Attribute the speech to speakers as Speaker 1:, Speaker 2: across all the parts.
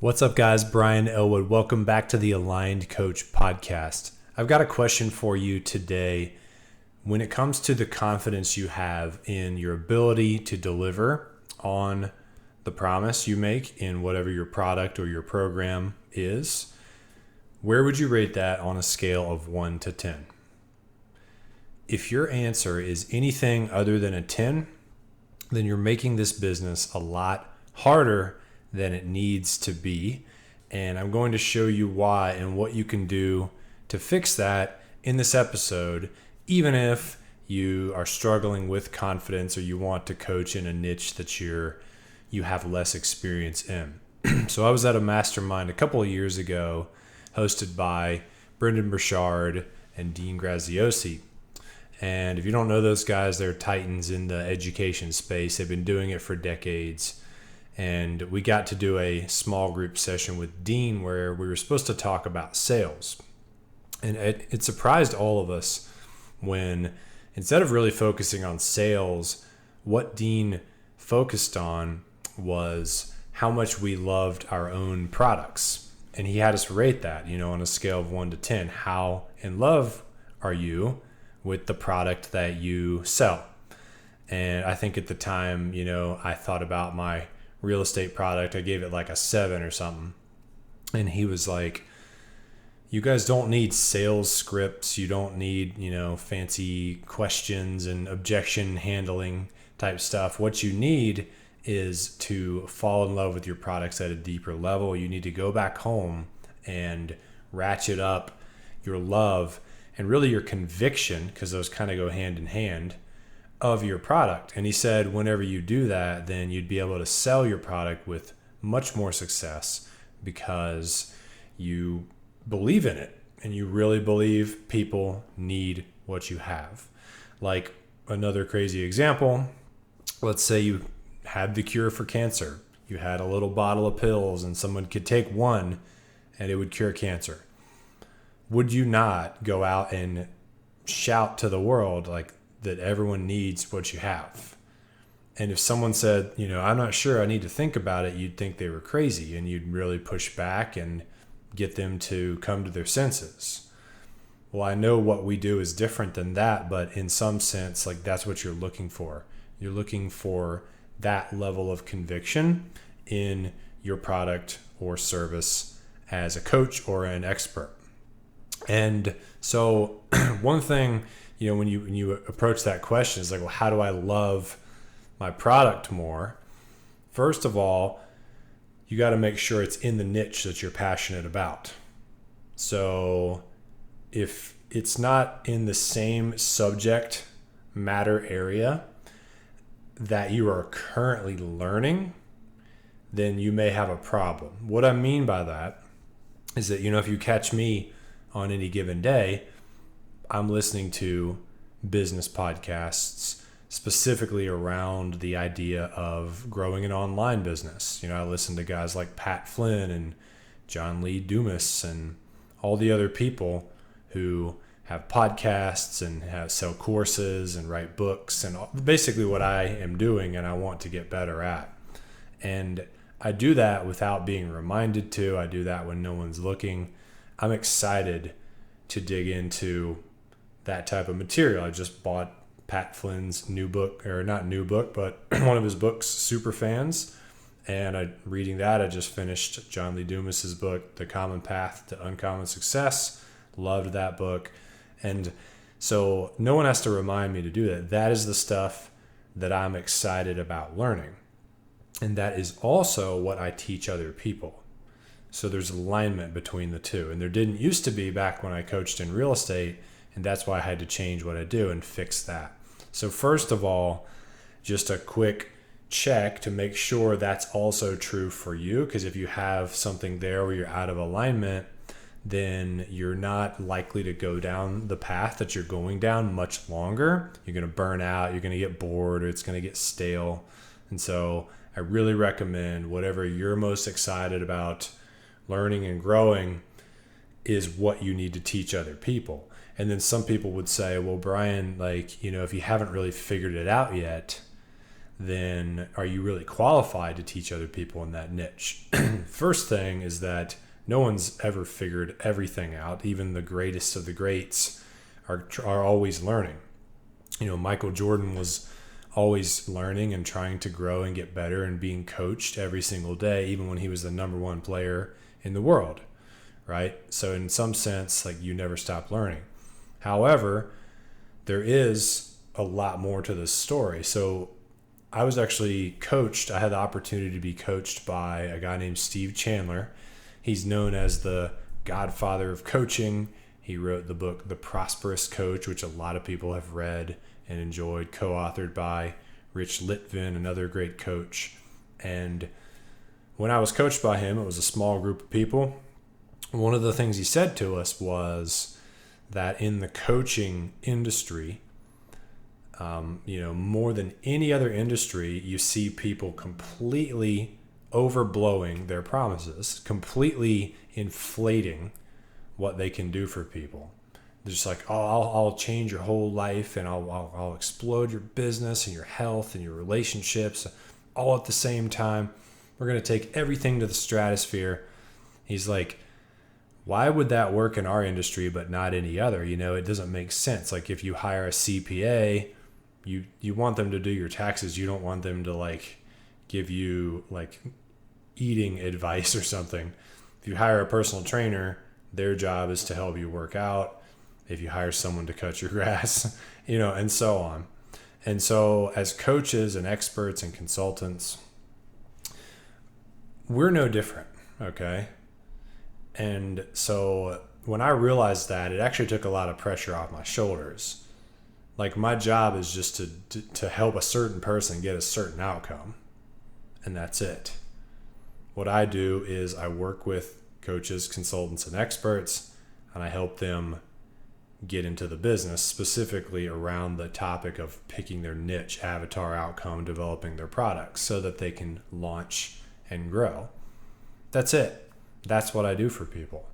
Speaker 1: What's up, guys? Brian Ellwood. Welcome back to the Aligned Coach podcast. I've got a question for you today. When it comes to the confidence you have in your ability to deliver on the promise you make in whatever your product or your program is, where would you rate that on a scale of 1 to 10? If your answer is anything other than a 10, then you're making this business a lot harder than it needs to be. And I'm going to show you why and what you can do to fix that in this episode, even if you are struggling with confidence or you want to coach in a niche that you have less experience in. So I was at a mastermind a couple of years ago hosted by Brendan Burchard and Dean Graziosi. And if you don't know those guys, they're titans in the education space. They've been doing it for decades. And we got to do a small group session with Dean where we were supposed to talk about sales. And it surprised all of us when, instead of really focusing on sales, what Dean focused on was how much we loved our own products. And he had us rate that, on a scale of 1 to 10. How in love are you with the product that you sell? And I think at the time, I thought about my real estate product. I gave it like a 7 or something. And he was like, you guys don't need sales scripts. You don't need, fancy questions and objection handling type stuff. What you need is to fall in love with your products at a deeper level. You need to go back home and ratchet up your love and really your conviction, because those kind of go hand in hand, of your product. And he said, whenever you do that, then you'd be able to sell your product with much more success because you believe in it and you really believe people need what you have. Like another crazy example, let's say you had the cure for cancer. You had a little bottle of pills and someone could take one and it would cure cancer. Would you not go out and shout to the world like that everyone needs what you have? And if someone said, I'm not sure, I need to think about it, you'd think they were crazy and you'd really push back and get them to come to their senses. Well, I know what we do is different than that, but in some sense, like that's what you're looking for. You're looking for that level of conviction in your product or service as a coach or an expert. And so one thing, when you approach that question, is like, well, how do I love my product more? First of all, you got to make sure it's in the niche that you're passionate about. So if it's not in the same subject matter area that you are currently learning, then you may have a problem. What I mean by that is that, if you catch me on any given day, I'm listening to business podcasts specifically around the idea of growing an online business. I listen to guys like Pat Flynn and John Lee Dumas and all the other people who have podcasts and sell courses and write books and basically what I am doing and I want to get better at. And I do that without being reminded to. I do that when no one's looking. I'm excited to dig into that type of material. I just bought Pat Flynn's new book, or not new book, but one of his books, Super Fans. And reading that, I just finished John Lee Dumas's book, The Common Path to Uncommon Success. Loved that book. And so no one has to remind me to do that. That is the stuff that I'm excited about learning. And that is also what I teach other people. So there's alignment between the two. And there didn't used to be back when I coached in real estate. And that's why I had to change what I do and fix that. So first of all, just a quick check to make sure that's also true for you. Because if you have something there where you're out of alignment, then you're not likely to go down the path that you're going down much longer. You're going to burn out, you're going to get bored, or it's going to get stale. And so I really recommend whatever you're most excited about learning and growing is what you need to teach other people. And then some people would say, well, Brian, if you haven't really figured it out yet, then are you really qualified to teach other people in that niche? First thing is that no one's ever figured everything out. Even the greatest of the greats are always learning. Michael Jordan was always learning and trying to grow and get better and being coached every single day, even when he was the number one player in the world, right? So in some sense, like, you never stop learning. However, there is a lot more to this story. So I was actually coached. I had the opportunity to be coached by a guy named Steve Chandler. He's known as the godfather of coaching. He wrote the book, The Prosperous Coach, which a lot of people have read and enjoyed, co-authored by Rich Litvin, another great coach. And when I was coached by him, it was a small group of people. One of the things he said to us was that in the coaching industry, more than any other industry, you see people completely overblowing their promises, completely inflating what they can do for people. They're just like, oh, I'll change your whole life, and I'll explode your business and your health and your relationships all at the same time. We're going to take everything to the stratosphere. He's like, why would that work in our industry but not any other? It doesn't make sense. Like, if you hire a CPA, you want them to do your taxes. You don't want them to give you eating advice or something. If you hire a personal trainer, their job is to help you work out. If you hire someone to cut your grass, and so on. And so as coaches and experts and consultants, we're no different. Okay. And so when I realized that, it actually took a lot of pressure off my shoulders. Like, my job is just to help a certain person get a certain outcome. And that's it. What I do is I work with coaches, consultants, and experts, and I help them get into the business, specifically around the topic of picking their niche, avatar, outcome, developing their products so that they can launch and grow. That's it. That's what I do for people,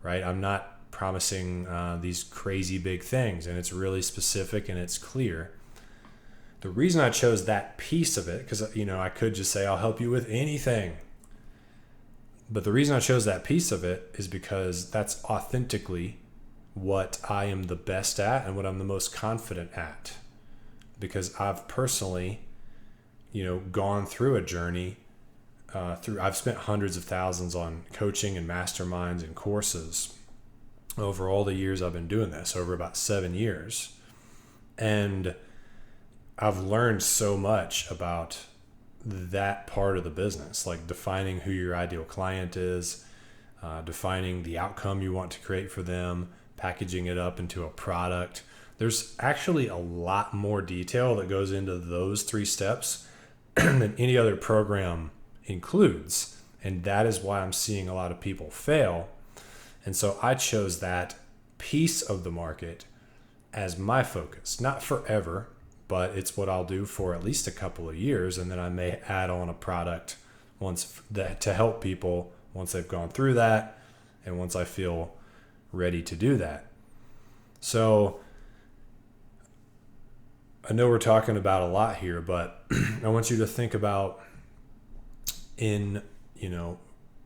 Speaker 1: right? I'm not promising these crazy big things, and it's really specific and it's clear. The reason I chose that piece of it, because I could just say I'll help you with anything, but the reason I chose that piece of it is because that's authentically what I am the best at and what I'm the most confident at, because I've personally gone through a journey I've spent hundreds of thousands on coaching and masterminds and courses over all the years I've been doing this, over about 7 years. And I've learned so much about that part of the business, like defining who your ideal client is, defining the outcome you want to create for them, packaging it up into a product. There's actually a lot more detail that goes into those 3 steps than any other program includes. And that is why I'm seeing a lot of people fail. And so I chose that piece of the market as my focus, not forever, but it's what I'll do for at least a couple of years. And then I may add on a product to help people once they've gone through that and once I feel ready to do that. So I know we're talking about a lot here, but I want you to think about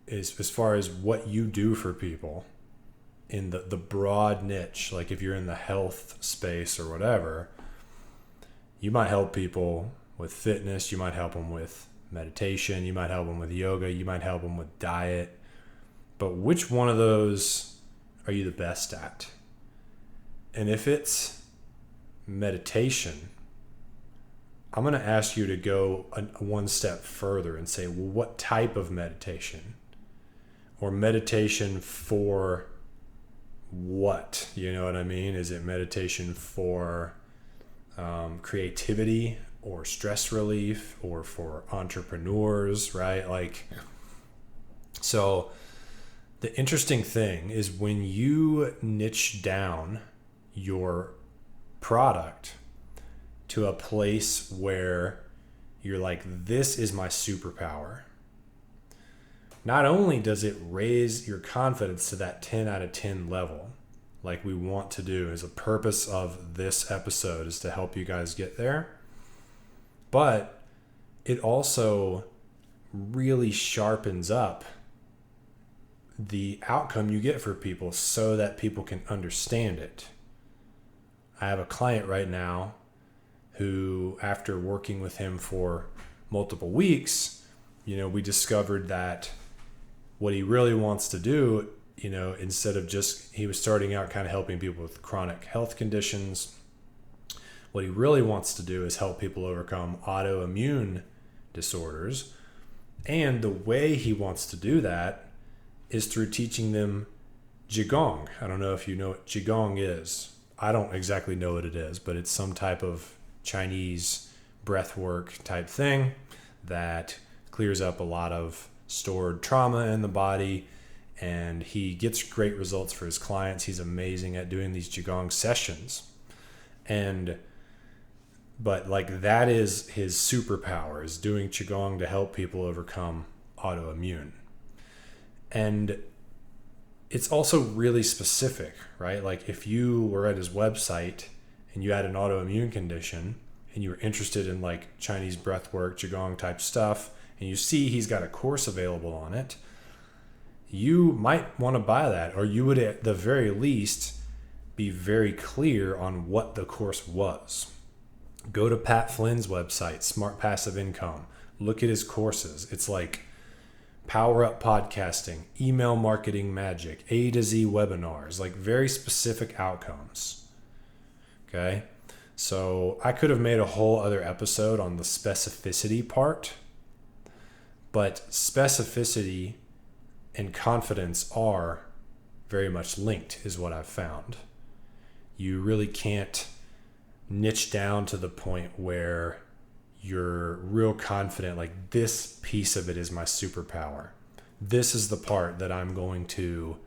Speaker 1: as far as what you do for people in the broad niche. Like if you're in the health space or whatever, you might help people with fitness, you might help them with meditation, you might help them with yoga, you might help them with diet. But which one of those are you the best at? And if it's meditation, I'm going to ask you to go one step further and say, well, what type of meditation? Or meditation for what? You know what I mean? Is it meditation for creativity or stress relief or for entrepreneurs, right? So the interesting thing is when you niche down your product to a place where you're like, this is my superpower, not only does it raise your confidence to that 10 out of 10 level, like we want to do, as a purpose of this episode is to help you guys get there, but it also really sharpens up the outcome you get for people so that people can understand it. I have a client right now who, after working with him for multiple weeks, we discovered that what he really wants to do, instead of just, he was starting out kind of helping people with chronic health conditions. What he really wants to do is help people overcome autoimmune disorders. And the way he wants to do that is through teaching them Qigong. I don't know if you know what Qigong is. I don't exactly know what it is, but it's some type of Chinese breathwork type thing that clears up a lot of stored trauma in the body. And he gets great results for his clients. He's amazing at doing these Qigong sessions. But like, that is his superpower, is doing Qigong to help people overcome autoimmune. And it's also really specific, right? Like, if you were at his website and you had an autoimmune condition and you were interested in like Chinese breathwork, Qigong type stuff, and you see he's got a course available on it, you might want to buy that, or you would at the very least be very clear on what the course was. Go to Pat Flynn's website, Smart Passive Income. Look at his courses. It's like Power Up Podcasting, Email Marketing Magic, A to Z webinars, like very specific outcomes. Okay. So I could have made a whole other episode on the specificity part, but specificity and confidence are very much linked, is what I've found. You really can't niche down to the point where you're real confident, like, this piece of it is my superpower. This is the part that I'm going to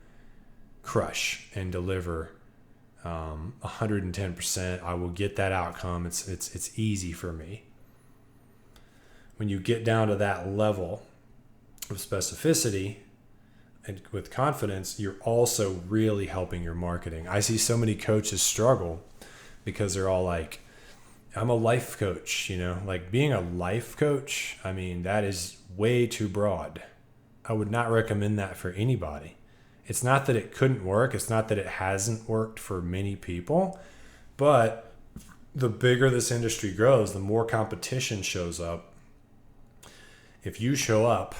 Speaker 1: crush and deliver 110%. I will get that outcome. It's easy for me. When you get down to that level of specificity and with confidence, you're also really helping your marketing. I see so many coaches struggle because they're all like, I'm a life coach, like, being a life coach, I mean, that is way too broad. I would not recommend that for anybody. It's not that it couldn't work. It's not that it hasn't worked for many people, but the bigger this industry grows, the more competition shows up. If you show up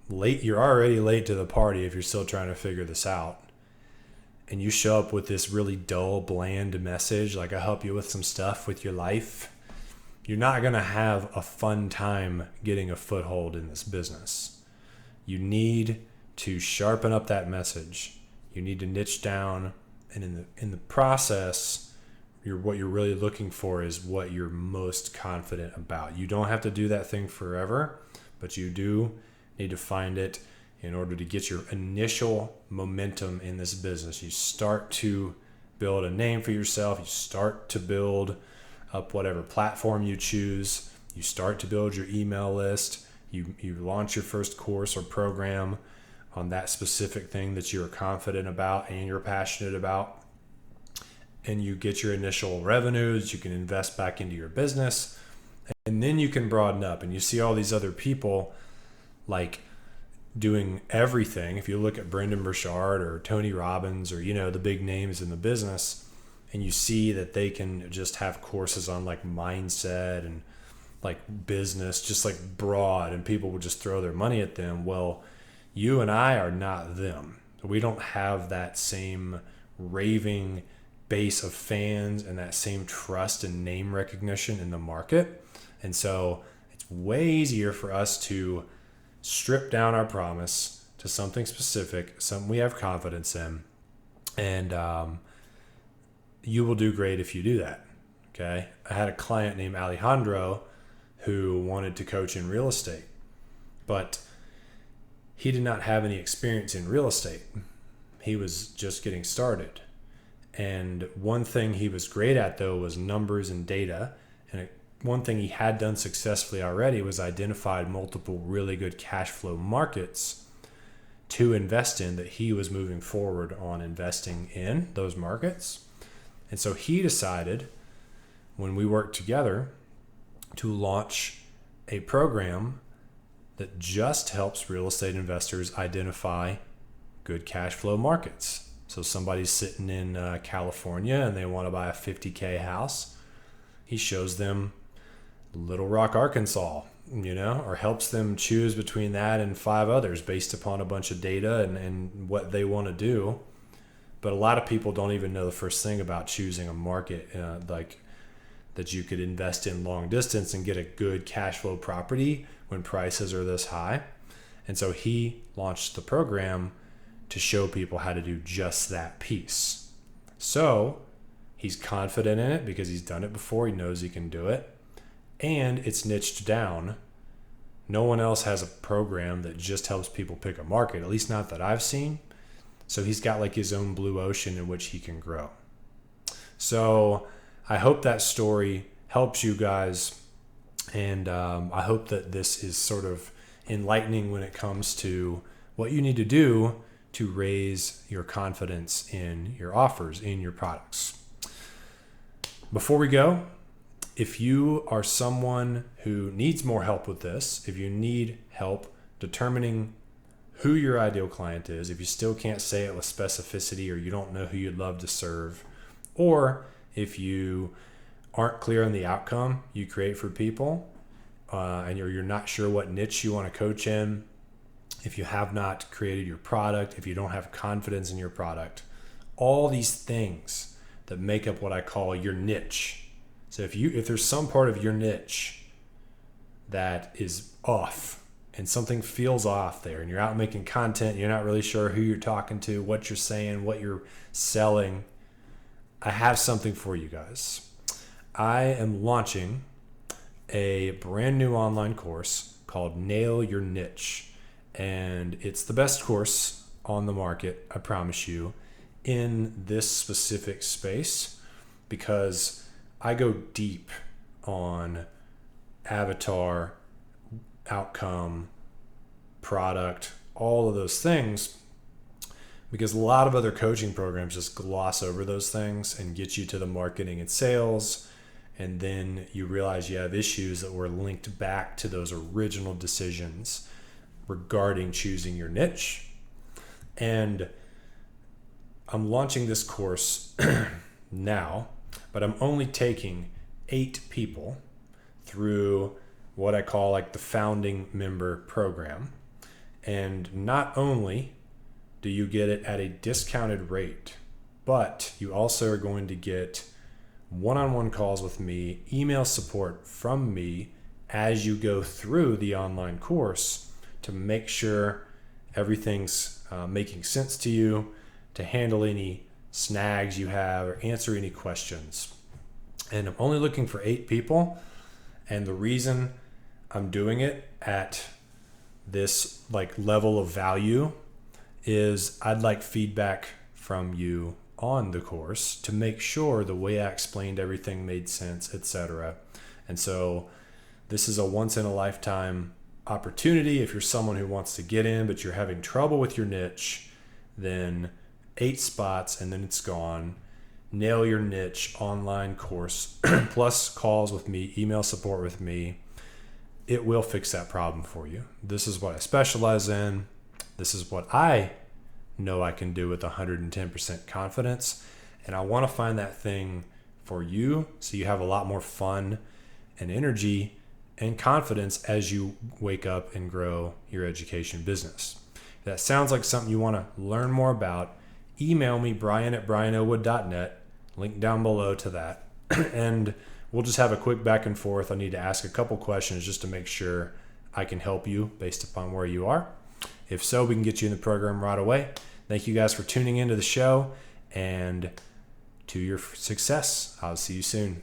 Speaker 1: late, you're already late to the party if you're still trying to figure this out. And you show up with this really dull, bland message, like, I help you with some stuff with your life, you're not going to have a fun time getting a foothold in this business. You need to sharpen up that message. You need to niche down. And in the process, what you're really looking for is what you're most confident about. You don't have to do that thing forever, but you do need to find it in order to get your initial momentum in this business. You start to build a name for yourself. You start to build up whatever platform you choose. You start to build your email list. You launch your first course or program on that specific thing that you're confident about and you're passionate about. And you get your initial revenues. You can invest back into your business. And then you can broaden up. And you see all these other people like doing everything. If you look at Brendan Burchard or Tony Robbins or, the big names in the business, and you see that they can just have courses on like mindset and like business, just like broad, and people will just throw their money at them. Well, you and I are not them. We don't have that same raving base of fans and that same trust and name recognition in the market. And so it's way easier for us to strip down our promise to something specific, something we have confidence in, and you will do great if you do that. Okay. I had a client named Alejandro who wanted to coach in real estate, but he did not have any experience in real estate. He was just getting started. And one thing he was great at, though, was numbers and data. And one thing he had done successfully already was identified multiple really good cash flow markets to invest in, that he was moving forward on investing in those markets. And so he decided, when we worked together, to launch a program that just helps real estate investors identify good cash flow markets. So somebody's sitting in California and they want to buy a $50K house. He shows them Little Rock, Arkansas, or helps them choose between that and 5 others based upon a bunch of data and what they want to do. But a lot of people don't even know the first thing about choosing a market like that you could invest in long distance and get a good cash flow property when prices are this high. And so he launched the program to show people how to do just that piece. So he's confident in it because he's done it before. He knows he can do it. And it's niched down. No one else has a program that just helps people pick a market, at least not that I've seen. So he's got like his own blue ocean in which he can grow. So I hope that story helps you guys. And I hope that this is sort of enlightening when it comes to what you need to do to raise your confidence in your offers, in your products. Before we go, if you are someone who needs more help with this, if you need help determining who your ideal client is, if you still can't say it with specificity or you don't know who you'd love to serve, or if you aren't clear on the outcome you create for people and you're not sure what niche you want to coach in, if you have not created your product, if you don't have confidence in your product, all these things that make up what I call your niche. So if there's some part of your niche that is off and something feels off there and you're out making content, you're not really sure who you're talking to, what you're saying, what you're selling, I have something for you guys. I am launching a brand new online course called Nail Your Niche. And it's the best course on the market, I promise you, in this specific space because I go deep on avatar, outcome, product, all of those things, because a lot of other coaching programs just gloss over those things and get you to the marketing and sales, and then you realize you have issues that were linked back to those original decisions regarding choosing your niche. And I'm launching this course now, but I'm only taking 8 people through what I call like the founding member program. And not only do you get it at a discounted rate, but you also are going to get one-on-one calls with me, email support from me as you go through the online course to make sure everything's making sense to you, to handle any snags you have or answer any questions. And I'm only looking for 8 people. And the reason I'm doing it at this like level of value is I'd like feedback from you on the course to make sure the way I explained everything made sense, etc. And so this is a once in a lifetime opportunity. If you're someone who wants to get in but you're having trouble with your niche, then 8 spots and then it's gone. Nail Your Niche online course plus calls with me, email support with me. It will fix that problem for you. This is what I specialize in. This is what I know I can do with 110% confidence. And I want to find that thing for you so you have a lot more fun and energy and confidence as you wake up and grow your education business. If that sounds like something you want to learn more about, email me, brian@brianellwood.net, link down below to that. And we'll just have a quick back and forth. I need to ask a couple questions just to make sure I can help you based upon where you are. If so, we can get you in the program right away. Thank you guys for tuning into the show, and to your success. I'll see you soon.